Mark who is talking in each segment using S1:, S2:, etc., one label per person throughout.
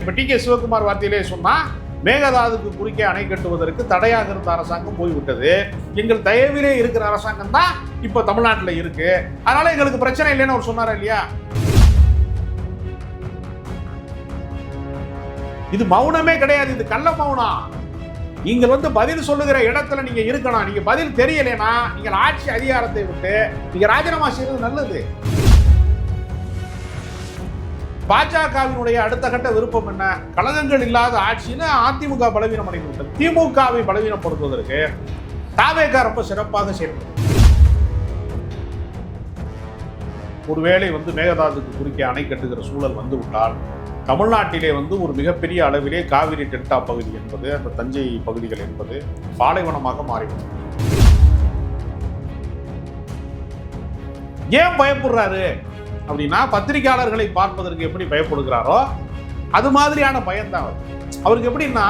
S1: இப்போ டி.கே. சிவகுமார் வார்த்தையிலே சொன்னா மேகதாதுக்கு குறுக்கே அணை கட்டுவதற்கு தடையாக இருந்த அரசாங்கம் போய்விட்டது. எங்கள் தயவிலே இருக்கிற அரசாங்கம் தான் இப்ப தமிழ்நாட்டில் இருக்கு, அதனால எங்களுக்கு பிரச்சனை இல்லைன்னு அவர் சொன்னாரா இல்லையா? இது மௌனமே கிடையாது, இது கள்ள மௌனம். நீங்கள் பதில் சொல்லுகிற இடத்துல நீங்க இருக்கணும். நீங்க பதில் தெரியலைன்னா நீங்கள் ஆட்சி அதிகாரத்தை விட்டு நீங்க ராஜினாமா செய்வது நல்லது. பாஜகவினுடைய அடுத்த கட்ட விருப்பம் என்ன? கழகங்கள் இல்லாத ஆட்சின்னு அதிமுக பலவீனம் அடைந்துவிட்டது. திமுகவை பலவீனப்படுத்துவதற்கு தாவேகா ரொம்ப சிறப்பாக செயல்படும். ஒருவேளை மேகதாதுக்கு குறுக்கே அணை கட்டுகிற சூழல் வந்துவிட்டால் தமிழ்நாட்டிலே ஒரு மிகப்பெரிய அளவிலே காவிரி டெல்டா பகுதி என்பது, அந்த தஞ்சை பகுதிகள் என்பது பாலைவனமாக மாறிவிடும். ஏன் பயப்படுறாரு அப்படின்னா, பத்திரிகையாளர்களை பார்ப்பதற்கு எப்படி பயப்படுகிறாரோ அது மாதிரியான பயம்தான் அவருக்கு. எப்படின்னா,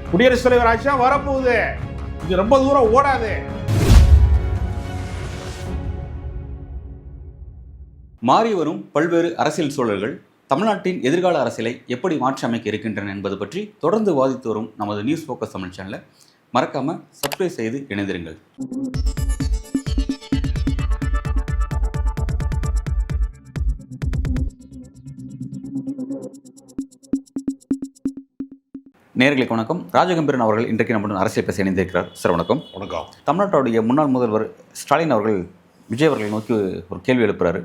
S1: குடியரசுத் தலைவர் ஆட்சியா வரப்போகுது, இது ரொம்ப தூரம் ஓடாது.
S2: மாறி வரும் பல்வேறு அரசியல் சூழல்கள் தமிழ்நாட்டின் எதிர்கால அரசியலை எப்படி மாற்றி அமைக்க இருக்கின்றன என்பது பற்றி தொடர்ந்து வாதித்து வரும் நமது நியூஸ் ஃபோக்கஸ் தமிழ் சேனலை மறக்காம சப்ஸ்கிரைப் செய்து இணைந்திருங்கள். நேயர்களுக்கு வணக்கம். ராஜகம்பீரன் அவர்கள் இன்றைக்கு நம்முடன் அரசியல் பேச இணைந்திருக்கிறார். சார் வணக்கம்.
S1: வணக்கம்.
S2: தமிழ்நாட்டுடைய முன்னாள் முதல்வர் ஸ்டாலின் அவர்கள் விஜய் அவர்களை நோக்கி ஒரு கேள்வி எழுப்புறாரு.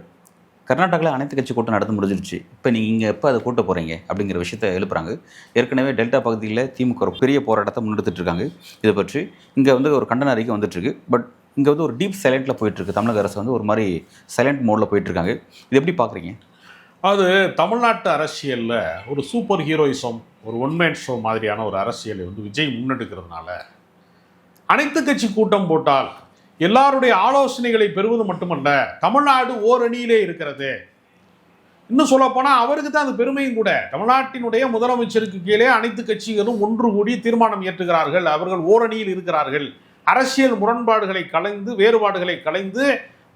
S2: கர்நாடகாவில் அனைத்து கட்சி கூட்டம் நடந்து முடிஞ்சிருச்சு, இப்போ நீங்கள் இங்கே எப்போ அதை கூட்ட போகிறீங்க அப்படிங்கிற விஷயத்தை எழுப்புறாங்க. ஏற்கனவே டெல்டா பகுதியில் திமுக ஒரு பெரிய போராட்டத்தை முன்னெடுத்துட்டு இருக்காங்க. இதை பற்றி இங்கே ஒரு கண்டன அறிக்கை வந்துட்டுருக்கு. பட் இங்கே ஒரு டீப் சைலண்ட்டில் போயிட்டுருக்கு. தமிழக அரசு ஒரு மாதிரி சைலண்ட் மோடில் போயிட்டுருக்காங்க. இது எப்படி பார்க்குறீங்க?
S1: அது தமிழ்நாட்டு அரசியலில் ஒரு சூப்பர் ஹீரோயிசம், ஒரு ஒன்மேன் ஷோ மாதிரியான ஒரு அரசியலை விஜய் முன்னெடுக்கிறதுனால அனைத்து கட்சி கூட்டம் போட்டால் எல்லாருடைய ஆலோசனைகளை பெறுவது மட்டுமல்ல, தமிழ்நாடு ஓரணியிலே இருக்கிறது. இன்னும் சொல்லப்போனால் அவருக்கு தான் அது பெருமையும் கூட. தமிழ்நாட்டினுடைய முதலமைச்சருக்கு கீழே அனைத்து கட்சிகளும் ஒன்று கூடி தீர்மானம் இயற்றுகிறார்கள். அவர்கள் ஓரணியில் இருக்கிறார்கள். அரசியல் முரண்பாடுகளை கலைந்து, வேறுபாடுகளை கலைந்து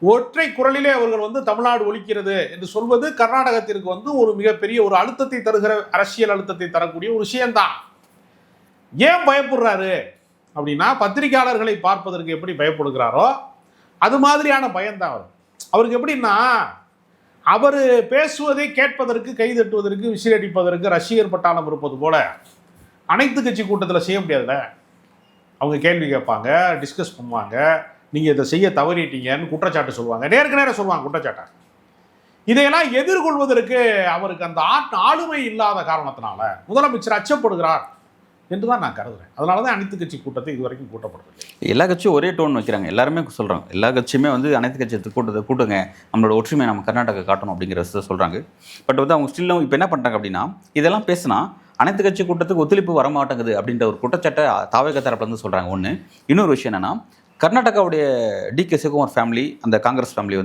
S1: ஒற்றை குரலிலே அவர்கள் தமிழ்நாடு ஒலிக்கிறது என்று சொல்வது கர்நாடகத்திற்கு ஒரு மிகப்பெரிய ஒரு அழுத்தத்தை தருகிற, அரசியல் அழுத்தத்தை தரக்கூடிய ஒரு விஷயம்தான். ஏன் பயப்படுறாரு அப்படின்னா, பத்திரிகையாளர்களை பார்ப்பதற்கு எப்படி பயப்படுகிறாரோ அது மாதிரியான பயம்தான் அவருக்கு. எப்படின்னா, அவர் பேசுவதை கேட்பதற்கு, கைதட்டுவதற்கு, விசிலடிப்பதற்கு ரசிகர் பட்டாளம் இருப்பது போல அனைத்து கட்சி கூட்டத்தில் செய்ய முடியாதுல்ல. அவங்க கேள்வி கேட்பாங்க, டிஸ்கஸ் பண்ணுவாங்க, நீங்கள் இதை செய்ய தவறிட்டீங்கன்னு குற்றச்சாட்டு சொல்லுவாங்க, நேருக்கு நேரம் சொல்லுவாங்க குற்றச்சாட்டை. இதையெல்லாம் எதிர்கொள்வதற்கு அவருக்கு அந்த ஆளுமை இல்லாத காரணத்தினால முதலமைச்சர் அச்சப்படுகிறார் என்றுதான் நான் கருதுறேன். அதனால தான் அனைத்து கட்சி கூட்டத்தை இதுவரைக்கும் கூட்டப்படுறது.
S2: எல்லா கட்சியும் ஒரே டோன் வைக்கிறாங்க. எல்லாருமே சொல்கிறாங்க, எல்லா கட்சியுமே அனைத்து கட்சி கூட்டத்தை கூட்டுங்க, நம்மளோட ஒற்றுமை நம்ம கர்நாடகா காட்டணும் அப்படிங்கிற விஷயத்தை சொல்கிறாங்க. பட் அவங்க ஸ்டில்லும் இப்போ என்ன பண்ணுறாங்க அப்படின்னா, இதெல்லாம் பேசினா அனைத்து கட்சி கூட்டத்துக்கு ஒத்துழைப்பு வரமாட்டேங்குது அப்படின்ற ஒரு குற்றச்சாட்டை தாவேகா தரப்புலேருந்து சொல்கிறாங்க. ஒன்று. இன்னொரு விஷயம் என்னென்னா, கர்நாடகாவுடைய டி.கே. சிவகுமார் ஃபேமிலி, அந்த காங்கிரஸ் ஃபேமிலி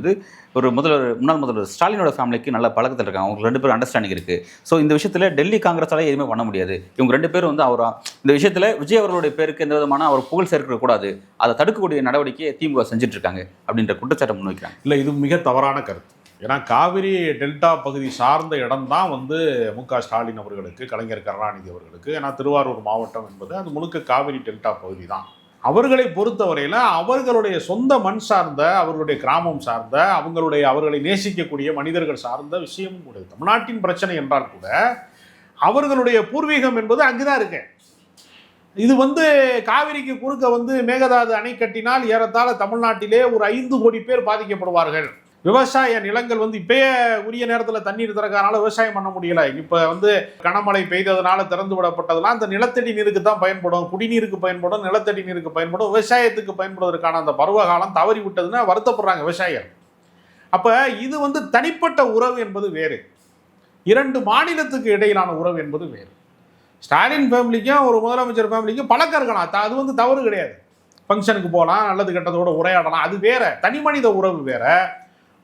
S2: ஒரு முன்னாள் முதல்வர் ஸ்டாலினோட ஃபேமிலிக்கு நல்ல பழக்கத்தில் இருக்காங்க. அவங்க ரெண்டு பேரும் அண்டர்ஸ்டாண்டிங் இருக்குது. ஸோ இந்த விஷயத்தில் டெல்லி காங்கிரஸால் எதுவுமே பண்ண முடியாது. இவங்க ரெண்டு பேரும் இந்த விஷயத்தில் விஜய் அவர்களுடைய பேருக்கு எந்த விதமான அவர் புகழ் சேர்க்கக்கூடாது, அதை தடுக்கக்கூடிய நடவடிக்கையை திமுக செஞ்சுட்டு இருக்காங்க அப்படின்ற குற்றச்சாட்டை முன்வைக்கிறாங்க.
S1: இல்லை, இது மிக தவறான கருத்து. ஏன்னா காவிரி டெல்டா பகுதி சார்ந்த இடம் தான் மு.க. ஸ்டாலின் அவர்களுக்கு, கலைஞர் கருணாநிதி அவர்களுக்கு. ஏன்னா திருவாரூர் மாவட்டம் என்பது அது முழுக்க காவிரி டெல்டா பகுதி தான். அவர்களை பொறுத்தவரையில் அவர்களுடைய சொந்த மண் சார்ந்த, அவர்களுடைய கிராமம் சார்ந்த, அவர்களை நேசிக்கக்கூடிய மனிதர்கள் சார்ந்த விஷயமும் கூட. தமிழ்நாட்டின் பிரச்சனை என்றால் கூட அவர்களுடைய பூர்வீகம் என்பது அங்குதான் இருக்கு. இது காவிரிக்கு குறுக்க மேகதாது அணை கட்டினால் ஏறத்தாழ தமிழ்நாட்டிலே ஒரு 5 கோடி பேர் பாதிக்கப்படுவார்கள். விவசாய நிலங்கள் இப்பயே உரிய நேரத்தில் தண்ணீர் திறக்கறனால விவசாயம் பண்ண முடியல. இப்போ கனமழை பெய்ததுனால திறந்து விடப்பட்டதெல்லாம் அந்த நிலத்தடி நீருக்கு தான் பயன்படும், குடிநீருக்கு பயன்படும், நிலத்தடி நீருக்கு பயன்படும். விவசாயத்துக்கு பயன்படுவதற்கான அந்த பருவகாலம் தவறி விட்டதுன்னா வருத்தப்படுறாங்க விவசாயிகள். அப்போ இது தனிப்பட்ட உறவு என்பது வேறு, 2 மாநிலத்துக்கு இடையிலான உறவு என்பது வேறு. ஸ்டாலின் ஃபேமிலிக்கும் ஒரு முதலமைச்சர் ஃபேமிலிக்கும் பழக்கம் இருக்கலாம், அது தவறு கிடையாது. ஃபங்க்ஷனுக்கு போகலாம், நல்லது கெட்டதோட உரையாடலாம், அது வேற. தனி மனித உறவு வேற,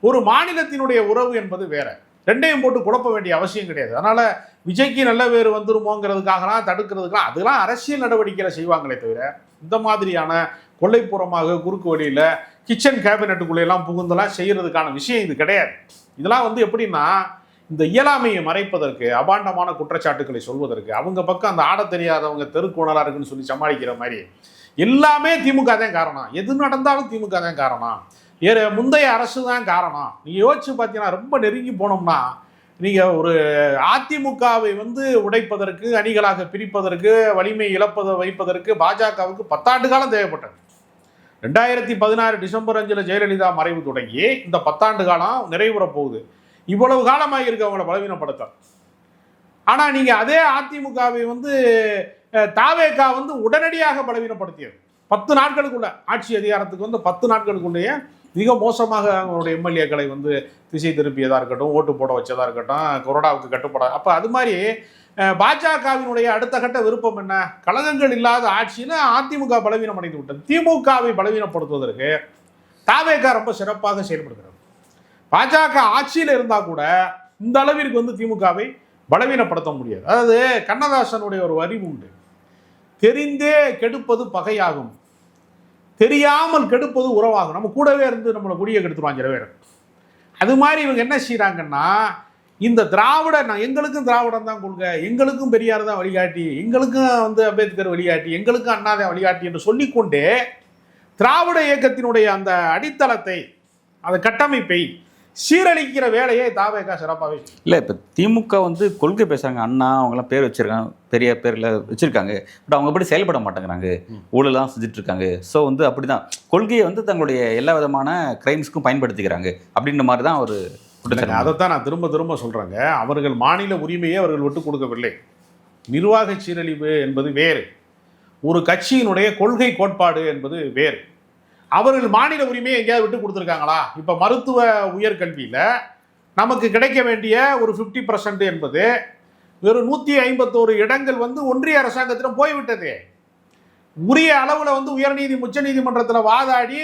S1: ஒரு மாநிலத்தினுடைய உறவு என்பது வேற. ரெண்டையும் போட்டு குழப்ப வேண்டிய அவசியம் கிடையாது. அதனால விஜய்க்கு நல்ல பேர் வந்துருமோங்கிறதுக்காகலாம் தடுக்கிறதுக்கெல்லாம் அதெல்லாம் அரசியல் நடவடிக்கைகளை செய்வாங்களே தவிர, இந்த மாதிரியான கொள்ளைப்புறமாக குறுக்கு வழியில் கிச்சன் கேபினட்டுக்குள்ளே எல்லாம் புகுந்தெல்லாம் செய்யறதுக்கான விஷயம் இது கிடையாது. இதெல்லாம் வந்து எப்படின்னா இந்த இயலாமையை மறைப்பதற்கு, அபாண்டமான குற்றச்சாட்டுக்களை சொல்வதற்கு, அவங்க பக்கம் அந்த ஆட தெரியாதவங்க தெருக்கோணலா இருக்குன்னு சொல்லி சமாளிக்கிற மாதிரி எல்லாமே திமுக தான் காரணம். எது நடந்தாலும் திமுக தான் காரணம். முந்தைய அரசு தான் காரணம். நீங்கள் யோசிச்சு பார்த்தீங்கன்னா ரொம்ப நெருங்கி போனோம்னா நீங்கள் ஒரு அதிமுகவை வந்து உடைப்பதற்கு, அணிகளாக பிரிப்பதற்கு, வலிமை இழப்பதை வைப்பதற்கு பாஜகவுக்கு 10 ஆண்டு காலம் தேவைப்பட்டது. 2016 டிசம்பர் 5 ஜெயலலிதா மறைவு தொடங்கி இந்த 10 ஆண்டு காலம் நிறைவுற போகுது. இவ்வளவு காலமாக இருக்கு அவங்கள பலவீனப்படுத்த. ஆனால் நீங்கள் அதே அதிமுகவை வந்து தாவேகா வந்து உடனடியாக பலவீனப்படுத்தியது. 10 நாட்களுக்குள்ள ஆட்சி அதிகாரத்துக்கு வந்து 10 நாட்களுக்குள்ளேயே மிக மோசமாக அவங்களுடைய எம்எல்ஏக்களை வந்து திசை திருப்பியதாக இருக்கட்டும், ஓட்டு போட வச்சதாக இருக்கட்டும், கொரோனாவுக்கு கட்டுப்பட. அப்போ அது மாதிரி பாஜகவினுடைய அடுத்த கட்ட விருப்பம் என்ன? கழகங்கள் இல்லாத ஆட்சின்னு அதிமுக பலவீனம் அடைந்து விட்டது. திமுகவை பலவீனப்படுத்துவதற்கு தாவேகா ரொம்ப சிறப்பாக செயல்படுகிறது. பாஜக ஆட்சியில் இருந்தால் கூட இந்த அளவிற்கு வந்து திமுகவை பலவீனப்படுத்த முடியாது. அதாவது கண்ணதாசனுடைய ஒரு வரி உண்டு, தெரிந்தே கெடுப்பது பகையாகும், தெரியாமல் கெடுப்பது உறவாகும். நம்ம கூடவே இருந்து நம்மளை குடியை கெடுத்துருவாங்க சில பேர். அது மாதிரி இவங்க என்ன செய்கிறாங்கன்னா, இந்த திராவிட எங்களுக்கும் திராவிடம் தான் கொள்கை, எங்களுக்கும் பெரியார் தான் வழிகாட்டி, எங்களுக்கும் வந்து அம்பேத்கர் வழிகாட்டி, எங்களுக்கும் அண்ணா தான் வழிகாட்டி என்று சொல்லிக்கொண்டே திராவிட இயக்கத்தினுடைய அந்த அடித்தளத்தை, அந்த கட்டமைப்பை சீரழிக்கிற வேலையை தாவேகா சிறப்பாகவே
S2: இல்லை. இப்போ திமுக வந்து கொள்கை பேசுகிறாங்க, அண்ணா அவங்களாம் பேர் வச்சுருக்காங்க, பெரிய பேரில் வச்சுருக்காங்க. பட் அவங்க அப்படி செயல்பட மாட்டேங்கிறாங்க, ஊழலாம் செஞ்சுட்ருக்காங்க. ஸோ வந்து அப்படி தான் கொள்கையை வந்து தங்களுடைய எல்லா விதமான கிரைம்ஸ்க்கும் பயன்படுத்திக்கிறாங்க அப்படின்ற மாதிரி தான் ஒரு குற்றச்சாட்டு.
S1: அதைத்தான் நான் திரும்ப திரும்ப சொல்கிறேங்க. அவர்கள் மாநில உரிமையை அவர்கள் விட்டு கொடுக்கவில்லை. நிர்வாக சீரழிவு என்பது வேறு, ஒரு கட்சியினுடைய கொள்கை கோட்பாடு என்பது வேறு. அவர்கள் மாநில உரிமையை எங்கேயாவது விட்டு கொடுத்துருக்காங்களா? இப்போ மருத்துவ உயர்கல்வியில் நமக்கு கிடைக்க வேண்டிய ஒரு 50% என்பது வெறும் 151 இடங்கள் வந்து ஒன்றிய அரசாங்கத்திடம் போய்விட்டது. உரிய அளவில் வந்து உச்ச நீதிமன்றத்தில் வாதாடி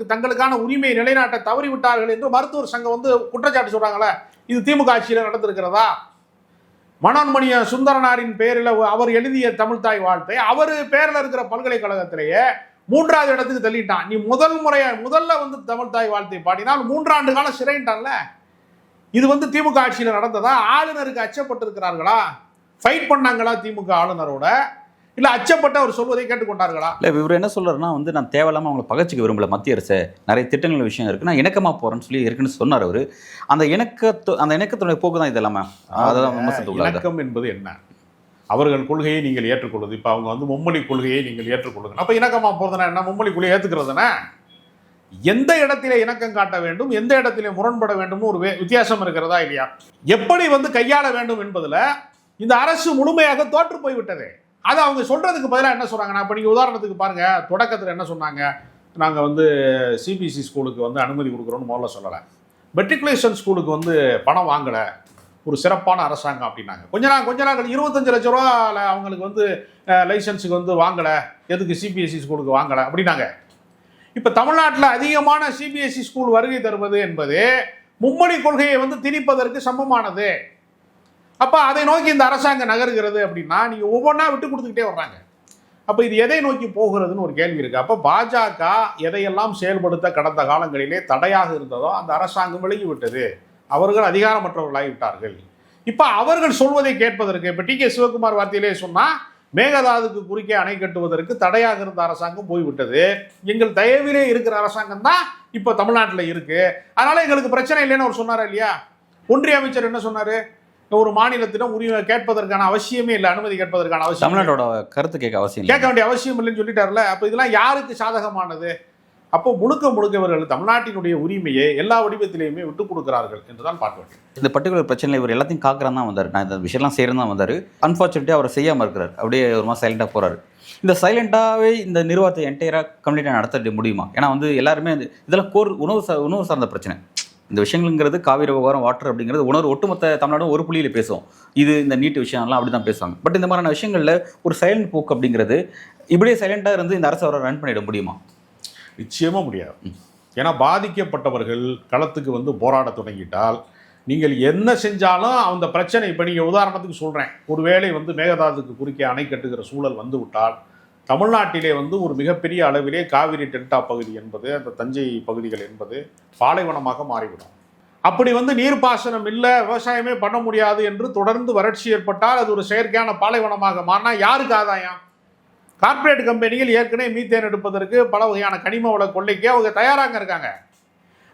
S1: தங்களுக்கான உரிமையை நிலைநாட்ட தவறிவிட்டார்கள் என்று மருத்துவர் சங்கம் வந்து குற்றச்சாட்டு சொல்கிறாங்களே, இது திமுக ஆட்சியில் நடந்திருக்கிறதா? மனோன்மணிய சுந்தரனாரின் பேரில் அவர் எழுதிய தமிழ்தாய் வாழ்த்தை அவர் பேரில் இருக்கிற பல்கலைக்கழகத்திலேயே 3வது இடத்துக்கு தள்ளிட்டான். நீ முதல்ல வந்து தமிழ்தாய் வாழ்த்தை பாடினால் 3 ஆண்டு காலம் சிறைன்ட்டான்ல. இது வந்து திமுக ஆட்சியில் நடந்ததா? ஆளுநருக்கு அச்சப்பட்டு இருக்கிறார்களா? ஃபைட் பண்ணாங்களா திமுக ஆளுநரோட? இல்லை அச்சப்பட்டு அவர் சொல்வதை கேட்டுக்கொண்டார்களா?
S2: இல்லை, இவர் என்ன சொல்றாருன்னா வந்து நான் தேவையில்லாமல் அவங்களை பகச்சிக்க விரும்பல, மத்திய அரசு நிறைய திட்டங்கள் விஷயம் இருக்குது, நான் இணக்கமாக போகிறேன்னு சொல்லி இருக்குன்னு சொன்னார் அவர். அந்த இணக்கத்துடைய போக்கு தான் இது எல்லாமே. அதான்
S1: இணக்கம் என்பது என்ன? அவர்கள் கொள்கையை நீங்கள் ஏற்றுக்கொள்வது. இப்போ அவங்க வந்து மும்மொழி கொள்கையை நீங்கள் ஏற்றுக்கொள்ளுங்க. அப்போ இணக்கமாக போகிறதுனா என்ன? மும்மொழி கொள்கையை ஏற்றுக்கிறதுனா எந்த இடத்திலே இணக்கம் காட்ட வேண்டும், எந்த இடத்திலே முரண்பட வேண்டும் ஒரு வித்தியாசம் இருக்கிறதா இல்லையா? எப்படி வந்து கையாள வேண்டும் என்பதில் இந்த அரசு முழுமையாக தோற்று போய்விட்டது. அதை அவங்க சொல்கிறதுக்கு பதிலாக என்ன சொல்கிறாங்கன்னா, இப்போ நீங்கள் உதாரணத்துக்கு பாருங்கள், தொடக்கத்தில் என்ன சொன்னாங்க, நாங்கள் வந்து சிபிஎஸ்சி ஸ்கூலுக்கு வந்து அனுமதி கொடுக்குறோன்னு முதல்ல சொல்லலை, மெட்ரிகுலேஷன் ஸ்கூலுக்கு வந்து பணம் வாங்கலை, ஒரு சிறப்பான அரசாங்கம் அப்படின்னாங்க. கொஞ்ச நாள் 25 லட்ச ரூபா அவங்களுக்கு வந்து லைசன்ஸுக்கு வந்து வாங்கலை, எதுக்கு சிபிஎஸ்சி ஸ்கூலுக்கு வாங்கலை அப்படின்னாங்க. இப்போ தமிழ்நாட்டில் அதிகமான சிபிஎஸ்சி ஸ்கூல் வருகை தருவது என்பது மும்மொழி கொள்கையை வந்து திணிப்பதற்கு சமமானது. அப்போ அதை நோக்கி இந்த அரசாங்கம் நகருகிறது அப்படின்னா நீங்கள் ஒவ்வொன்றா விட்டு கொடுத்துக்கிட்டே வர்றாங்க. அப்போ இது எதை நோக்கி போகிறதுன்னு ஒரு கேள்வி இருக்குது. அப்போ பாஜக எதையெல்லாம் செயல்படுத்த கடந்த காலங்களிலே தடையாக இருந்ததோ அந்த அரசாங்கம் விலகிவிட்டது. அவர்கள் அதிகாரமற்றவர்களாகிவிட்டார்கள். இப்போ அவர்கள் சொல்வதை கேட்பதற்கு, இப்போ டி.கே. சிவகுமார் வார்த்தையிலே சொன்னால் மேகதாதுக்கு குறுக்கே அணை கட்டுவதற்கு தடையாக இருந்த அரசாங்கம் போய்விட்டது, எங்கள் தயவிலே இருக்கிற அரசாங்கம் தான் இப்போ தமிழ்நாட்டில் இருக்குது, அதனால் எங்களுக்கு பிரச்சனை இல்லைன்னு அவர் சொன்னார் இல்லையா? ஒன்றிய அமைச்சர் என்ன சொன்னார்? ஒரு மாநிலத்திடம் உரிமை கேட்பதற்கான அவசியமே இல்லை, அனுமதி கேட்பதற்கான அவசியம்,
S2: தமிழ்நாட்டோட கருத்து கேட்க வேண்டிய
S1: அவசியம் இல்லைன்னு சொல்லிட்டார்ல. அப்போ இதெல்லாம் யாருக்கு சாதகமானது? அப்போ முழுக்க இவர்கள் தமிழ்நாட்டினுடைய உரிமையை எல்லா வடிவத்திலையுமே விட்டுக் கொடுக்கிறார்கள் என்றுதான் பார்க்க வேண்டும்.
S2: இந்த பர்டிகுலர் பிரச்சனையில் இவர் எல்லாத்தையும் காக்குறான் தான் வந்தார், நான் இந்த விஷயம்லாம் செய்கிறேன் தான் வந்தார். அன்ஃபார்ச்சுனேட்லி அவர் செய்யாமல் இருக்கிறார், அப்படியே ஒரு மாதிரி சைலண்டாக போகிறாரு. இந்த சைலண்டாகவே இந்த நிர்வாகத்தை என்டையராக கம்ப்ளீட்டாக நடத்த முடியுமா? ஏன்னா வந்து எல்லாருமே இதெல்லாம் உணவு சார்ந்த பிரச்சனை. இந்த விஷயங்கள்ங்கிறது காவிரி விவகாரம், வாட்டர் அப்படிங்கிறது ஒட்டுமொத்த தமிழ்நாடும் ஒரு புள்ளியில் பேசும். இது இந்த நீட்டு விஷயம்லாம் அப்படி தான் பேசுவாங்க. பட் இந்த மாதிரியான விஷயங்களில் ஒரு சைலண்ட் போக்கு அப்படிங்கிறது, இப்படியே சைலண்டாக இருந்து இந்த அரசு அவரை ரன் பண்ணிட முடியுமா?
S1: நிச்சயமாக முடியாது. ஏன்னா பாதிக்கப்பட்டவர்கள் களத்துக்கு வந்து போராட தொடங்கிட்டால் நீங்கள் என்ன செஞ்சாலும் அந்த பிரச்சனை, இப்போ நீங்கள் உதாரணத்துக்கு சொல்கிறேன், ஒருவேளை வந்து மேகதாதுக்கு குறுக்கே அணை கட்டுகிற சூழல் வந்து விட்டால் தமிழ்நாட்டிலே வந்து ஒரு மிகப்பெரிய அளவிலே காவிரி டெல்டா பகுதி என்பது, அந்த தஞ்சை பகுதிகள் என்பது பாலைவனமாக மாறிவிடும். அப்படி வந்து நீர்ப்பாசனம் இல்லை, விவசாயமே பண்ண முடியாது என்று தொடர்ந்து வறட்சி ஏற்பட்டால் அது ஒரு செயற்கையான பாலைவனமாக மாறினா யாருக்கு ஆதாயம்? கார்ப்பரேட் கம்பெனிகள் ஏற்கனவே மீத்தேன் எடுப்பதற்கு பல வகையான கனிம வள கொள்ளைக்கே அவங்க தயாராக இருக்காங்க.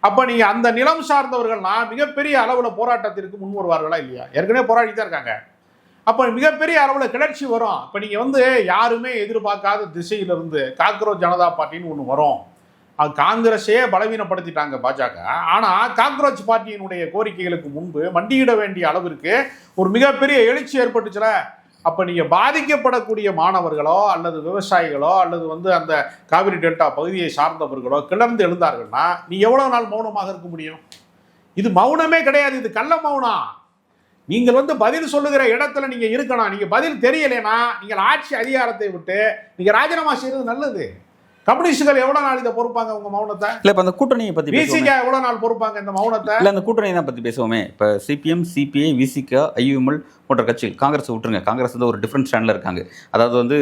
S1: அப்போ நீங்கள் அந்த நிலம் சார்ந்தவர்கள்னா மிகப்பெரிய அளவில் போராட்டத்திற்கு முன் வருவார்களா இல்லையா? ஏற்கனவே போராடி தான் இருக்காங்க. அப்போ மிகப்பெரிய அளவில் கிளர்ச்சி வரும். இப்போ நீங்கள் வந்து யாருமே எதிர்பார்க்காத திசையிலிருந்து காக்ரோச் ஜனதா பார்ட்டின்னு ஒன்று வரும். அது காங்கிரஸையே பலவீனப்படுத்திட்டாங்க பாஜக. ஆனால் காக்ரோச் பார்ட்டியினுடைய கோரிக்கைகளுக்கு முன்பு மண்டியிட வேண்டிய அளவிற்கு ஒரு மிகப்பெரிய எழுச்சி ஏற்பட்டுச்சுல. அப்போ நீங்கள் பாதிக்கப்படக்கூடிய மாணவர்களோ அல்லது விவசாயிகளோ அல்லது வந்து அந்த காவிரி டெல்டா பகுதியை சார்ந்தவர்களோ கிளர்ந்து எழுந்தார்கள்னா நீ எவ்வளோ நாள் மௌனமாக இருக்க முடியும்? இது மௌனமே கிடையாது, இது கள்ள மௌனம். நீங்கள் வந்து பதில் சொல்லுகிற இடத்துல நீங்கள் இருக்கணும். நீங்கள் பதில் தெரியலைன்னா நீங்கள் ஆட்சி அதிகாரத்தை விட்டு நீங்கள் ராஜினாமா செய்கிறது நல்லது. கம்யூனிஸ்டுகள் எவ்வளவு நாள் இதை பொறுப்பாங்க உங்க மௌனத்தை?
S2: இல்ல இப்ப அந்த கூட்டணியை பத்தி
S1: விசிக எவ்வளவு நாள் பொறுப்பாங்க இந்த மௌனத்தை?
S2: இல்ல அந்த கூட்டணியை தான் பத்தி பேசுவோமே. இப்ப சிபிஎம், சிபிஐ, விசிக, ஐயுஎம்எல் போன்ற கட்சிகள், காங்கிரஸ் விட்டுருங்க, காங்கிரஸ் வந்து ஒரு டிஃப்ரெண்ட் ஸ்டாண்ட்ல இருக்காங்க. அதாவது வந்து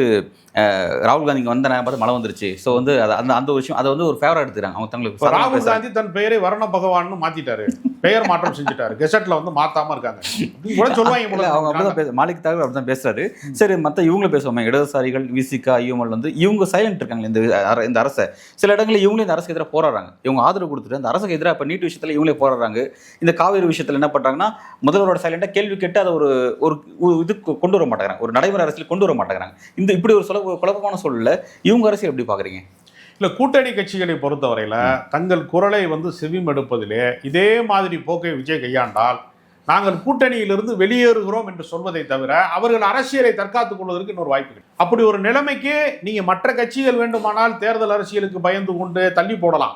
S2: ராகுல் காந்திக்கு வந்த நேரம் பார்த்து மழை வந்துருச்சு. ஸோ வந்து அந்த அந்த ஒரு விஷயம் அதை வந்து ஒரு ஃபேவரா எடுத்துக்கிறாங்க அவங்க தங்களுக்கு.
S1: ராகுல் காந்தி தன் பெயரை வரண பகவான் மாத்திட்டாரு, பெயர் மாற்றம் செஞ்சுட்டாரு, கெசட்ல வந்து மாத்தாம இருக்காங்க சொல்லுவாங்க.
S2: அவங்க அப்படிதான் மாலிக் தாகூர் அப்படிதான் பேசுறாரு. சரி, மற்ற இவங்களும் பேசுவோமே, இடதுசாரிகள், விசிக, ஐயுஎம்எல் வந்து இவங்க சைலண்ட் இருக்காங்க இந்த அரசை. சில இடங்களில் இவங்களே இந்த அரசுக்கு எதிராக போராடுறாங்க. இவங்க ஆதரவு கொடுத்துட்டு அந்த அரசுக்கு எதிராக இப்போ நீட் விஷயத்தில் இவங்களே போராடுறாங்க. இந்த காவிரி விஷயத்தில் என்ன பண்ணுறாங்கன்னா முதல்வரோட சைலண்டாக கேள்வி கேட்டு அதை ஒரு இது கொண்டு வர மாட்டேங்கிறாங்க, ஒரு நடைமுறை அரசியல் கொண்டு வர மாட்டேங்கிறாங்க. இந்த இப்படி ஒரு குழப்பமான சூழல்ல இவங்க அரசியல் எப்படி பார்க்குறீங்க?
S1: இல்லை, கூட்டணி கட்சிகளை பொறுத்தவரையில் தங்கள் குரலை வந்து செவிமடுப்பதிலே இதே மாதிரி போக்கை விஜய் கையாண்டால் நாங்கள் கூட்டணியிலிருந்து வெளியேறுகிறோம் என்று சொல்வதை தவிர அவர்கள் அரசியலை தற்காத்துக் கொள்வதற்கு இன்னொரு வாய்ப்பு. அப்படி ஒரு நிலைமைக்கு நீங்க மற்ற கட்சிகள் வேண்டுமானால் தேர்தல் அரசியலுக்கு பயந்து கொண்டு தள்ளி போடலாம்.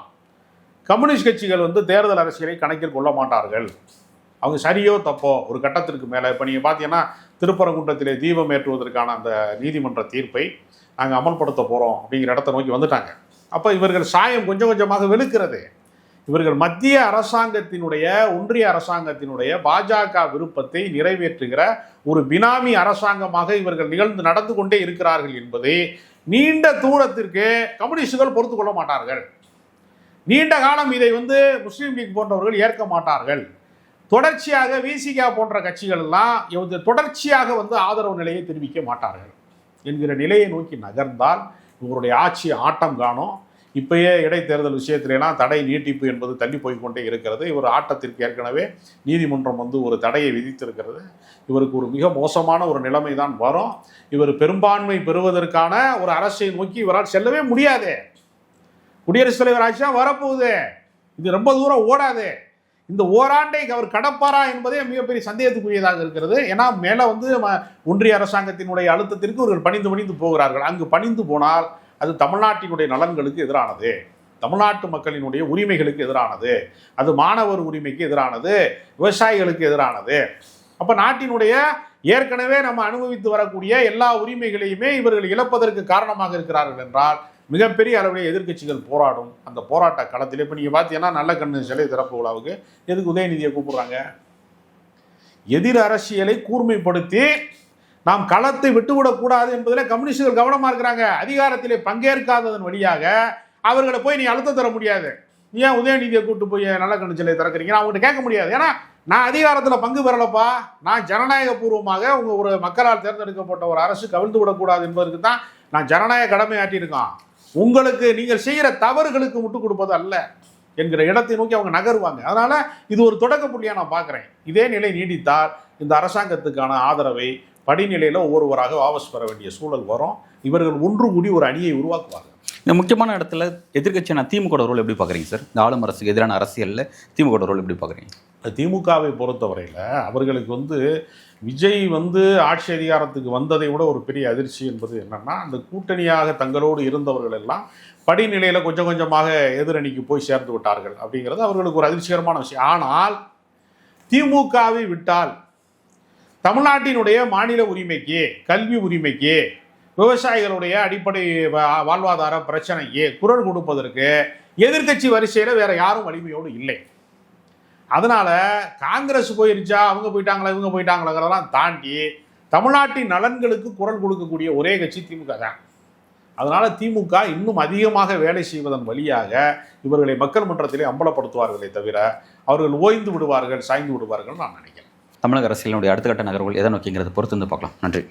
S1: கம்யூனிஸ்ட் கட்சிகள் வந்து தேர்தல் அரசியலை கணக்கில் கொள்ள மாட்டார்கள். அவங்க சரியோ தப்போ ஒரு கட்டத்திற்கு மேலே இப்போ நீங்கள் பார்த்தீங்கன்னா திருப்பரங்குன்றத்திலே தீபம் ஏற்றுவதற்கான அந்த நீதிமன்ற தீர்ப்பை நாங்கள் அமல்படுத்த போகிறோம் அப்படிங்கிற இடத்தை நோக்கி வந்துட்டாங்க. அப்போ இவர்கள் சாயம் கொஞ்சம் கொஞ்சமாக வெளுக்கிறது. இவர்கள் மத்திய அரசாங்கத்தினுடைய, ஒன்றிய அரசாங்கத்தினுடைய பாஜக விருப்பத்தை நிறைவேற்றுகிற ஒரு பினாமி அரசாங்கமாக இவர்கள் நடந்து கொண்டே இருக்கிறார்கள் என்பதை நீண்ட தூரத்திற்கு கம்யூனிஸ்டுகள் பொறுத்து கொள்ள மாட்டார்கள். நீண்ட காலம் இதை வந்து முஸ்லீம் லீக் போன்றவர்கள் ஏற்க மாட்டார்கள். தொடர்ச்சியாக விசிகா போன்ற கட்சிகள் எல்லாம் தொடர்ச்சியாக வந்து ஆதரவு நிலையை தெரிவிக்க மாட்டார்கள் என்கிற நிலையை நோக்கி நகர்ந்தால் இவருடைய ஆட்சி ஆட்டம் காணும். இப்பயே இடைத்தேர்தல் விஷயத்திலாம் தடை நீட்டிப்பு என்பது தள்ளி போய்கொண்டே இருக்கிறது. இவர் ஆட்டத்திற்கு ஏற்கனவே நீதிமன்றம் வந்து ஒரு தடையை விதித்திருக்கிறது. இவருக்கு ஒரு மிக மோசமான ஒரு நிலைமை தான் வரும். இவர் பெரும்பான்மை பெறுவதற்கான ஒரு அரசை நோக்கி இவரால் செல்லவே முடியாது. குடியரசுத் தலைவர் ஆட்சி தான் வரப்போகுது. இது ரொம்ப தூரம் ஓடாது. இந்த ஓராண்டை அவர் கடப்பாரா என்பதே மிகப்பெரிய சந்தேகத்துக்குரியதாக இருக்கிறது. ஏன்னா மேலே வந்து ஒன்றிய அரசாங்கத்தினுடைய அழுத்தத்திற்கு இவர்கள் பணிந்து போகிறார்கள். அங்கு பணிந்து போனால் அது தமிழ்நாட்டினுடைய நலன்களுக்கு எதிரானது, தமிழ்நாட்டு மக்களினுடைய உரிமைகளுக்கு எதிரானது, அது மாணவர் உரிமைக்கு எதிரானது, விவசாயிகளுக்கு எதிரானது. அப்போ நாட்டினுடைய ஏற்கனவே நம்ம அனுபவித்து வரக்கூடிய எல்லா உரிமைகளையுமே இவர்கள் இழப்பதற்கு காரணமாக இருக்கிறார்கள் என்றால் மிகப்பெரிய அளவில் எதிர்க்கட்சிகள் போராடும். அந்த போராட்ட களத்தில் இப்போ நீங்கள் பார்த்தீங்கன்னா நல்ல கண்ணு சிலை திறப்பு விழாவுக்கு எதுக்கு உதயநிதியை கூப்பிடுறாங்க? எதிர் அரசியலை கூர்மைப்படுத்தி நாம் களத்தை விட்டுவிடக்கூடாது என்பதில் கம்யூனிஸ்டுகள் கவனமாக இருக்கிறாங்க. அதிகாரத்திலே பங்கேற்காததன் வழியாக அவர்களை போய் நீ அழுத்தம் தர முடியாது. ஏன் உதயநிதியை கூப்பிட்டு போய் நல்ல கண்ணு சிலை திறக்கிறீங்க அவங்ககிட்ட கேட்க முடியாது. ஏன்னா நான் அதிகாரத்தில் பங்கு பெறலப்பா, நான் ஜனநாயக பூர்வமாக உங்கள் ஒரு மக்களால் தேர்ந்தெடுக்கப்பட்ட ஒரு அரசு கவிழ்ந்து விடக்கூடாது என்பதற்கு தான் நான் ஜனநாயக கடமையாற்றியிருக்கோம். உங்களுக்கு நீங்கள் செய்கிற தவறுகளுக்கு முட்டுக் கொடுப்பது அல்ல என்கிற இடத்தை நோக்கி அவங்க நகருவாங்க. அதனால இது ஒரு தொடக்க புள்ளியாக நான் பார்க்குறேன். இதே நிலை நீடித்தால் இந்த அரசாங்கத்துக்கான ஆதரவை படிநிலையில் ஒவ்வொருவராக வாபஸ் பெற வேண்டிய சூழல் வரும். இவர்கள் ஒன்று கூடி ஒரு அணியை உருவாக்குவாங்க.
S2: இந்த முக்கியமான இடத்துல எதிர்க்கட்சியான திமுக ரோல் எப்படி பார்க்குறீங்க சார்? இந்த ஆளும் அரசுக்கு எதிரான அரசியலில் திமுக ரோல் எப்படி பார்க்குறீங்க?
S1: திமுகவை பொறுத்தவரையில் அவர்களுக்கு வந்து விஜய் வந்து ஆட்சி அதிகாரத்துக்கு வந்ததை விட ஒரு பெரிய அதிர்ச்சி என்பது என்னன்னா, அந்த கூட்டணியாக தங்களோடு இருந்தவர்கள் எல்லாம் படிநிலையில் கொஞ்சம் கொஞ்சமாக எதிரணிக்கு போய் சேர்ந்து விட்டார்கள் அப்படிங்கிறது அவர்களுக்கு ஒரு அதிர்ச்சிகரமான விஷயம். ஆனால் திமுகவை விட்டால் தமிழ்நாட்டினுடைய மாநில உரிமைக்கு, கல்வி உரிமைக்கு, விவசாயிகளுடைய அடிப்படை வாழ்வாதார பிரச்சனைக்கு குரல் கொடுப்பதற்கு எதிர்க்கட்சி வரிசையில் வேற யாரும் வலிமையோடு இல்லை. அதனால காங்கிரஸ் போயிருச்சா, அவங்க போயிட்டாங்களா, இவங்க போயிட்டாங்களா தாண்டி தமிழ்நாட்டின் நலன்களுக்கு குரல் கொடுக்கக்கூடிய ஒரே கட்சி திமுக தான். அதனால திமுக இன்னும் அதிகமாக வேலை செய்வதன் வழியாக இவர்களை மக்கள் மன்றத்திலே அம்பலப்படுத்துவார்களே தவிர அவர்கள் ஓய்ந்து விடுவார்கள், சாய்ந்து விடுவார்கள் நான் நினைக்கிறேன்.
S2: தமிழக அரசியலினுடைய அடுத்த கட்ட நகர்வுகள் எதை நோக்கிங்கிறத பொறுத்து வந்து பார்க்கலாம். நன்றி.